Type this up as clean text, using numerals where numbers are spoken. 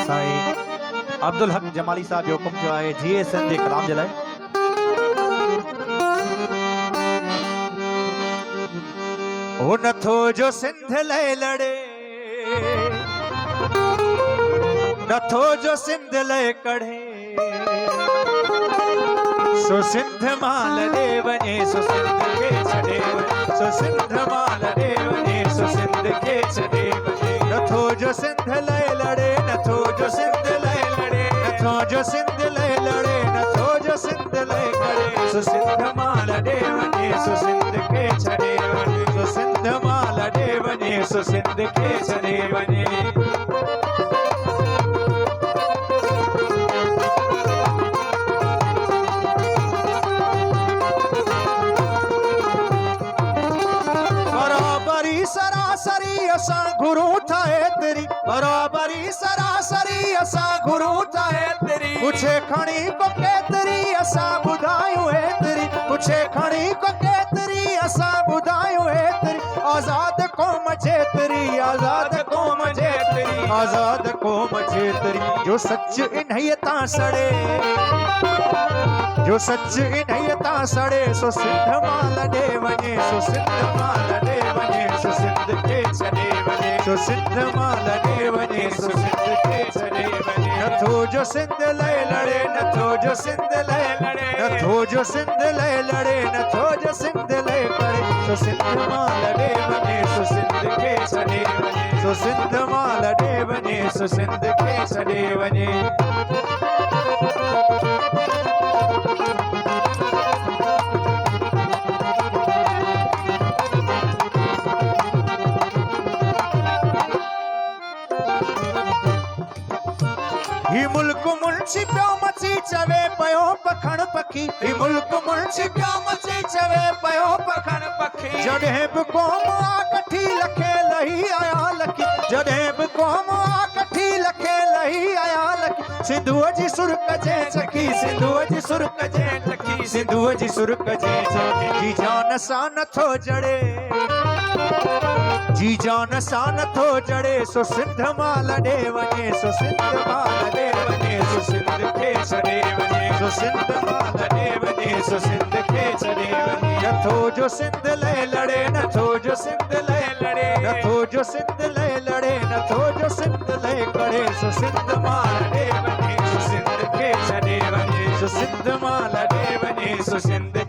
साईं अब्दुल हक जमाली साहब जो हुकुम जो आहे जीए सिंध जे कलाम जे लाइ ओ नथो जो सिंध लाइ लड़े नथो जो सिंध लाइ कढ़े सो सिंध मां लॾे वञे सो सिंध खे छॾे वञे सो सिंध मां लॾे वञे सो सिंध खे छॾे वञे नथो जो सिंध लाइ लड़े नथो जो सिंध लाइ लड़े नथो जो सिंध लाइ लड़े नथो जो सिंध लाइ करे सो सिंध मां लॾे वञे सो सिंध खे छॾे वञे सो सिंध मां लॾे वञे सो सिंध खे छॾे वञे सरासरी असां गुरु ठाहे तेरी बराबरी सरासरी असां गुरु ठाहे तेरी पुछे खणी को केतरी असां ॿुधायूं हे तेरी पुछे खणी को केतरी असां ॿुधायूं हे तेरी आज़ाद क़ौम जेतरी आज़ाद क़ौम जेतरी आज़ाद क़ौम जेतरी जो सच इन्हीअ तां सड़े जो सच इन्हीअ तां सड़े सो सिंध मां लॾे वञे सो सिंध मां लॾे वञे सो सिंध खे छॾे वञे सो सिंध मां लॾे वञे सो सिंध खे छॾे वञे नथो जो सिंध लाइ लड़े नथो जो सिंध लाइ लड़े नथो जो सिंध लाइ लड़े नथो जो सिंध लाइ करे सो सिंध मां लॾे वञे सो सिंध खे छॾे वञे सो सिंध मां लॾे वञे सो सिंध खे छॾे वञे ही मुल्क मुंशी पियो मची चवे पयो पखण पखी ही मुल्क मुंशी पियो मची चवे पयो पखण पखी जॾहिं बि क़ौम आ कठी लखे लही आया लखी जॾहिं बि क़ौम आ कठी लखे लही आया लखी सिंधूअ जी सुर्क जे चखी सिंधूअ जी सुर्क जे चखी सिंधूअ जी सुर्क जे चखी जी जान सां नथो जड़े जी जान सां नथो जड़े सो सिंध मां लॾे वञे सो सिंध मां लॾे वञे सो सिंध खे छॾे वञे सो सिंध मां लॾे वञे सो सिंध खे छॾे वञे नथो जो सिंध लाइ लड़े नथो जो सिंध लाइ लड़े नथो जो सिंध लाइ लड़े नथो जो सिंध लाइ करे सो सिंध मां लॾे वञे सो सिंध खे छॾे वञे सो सिंध मां लॾे वञे सो सिंध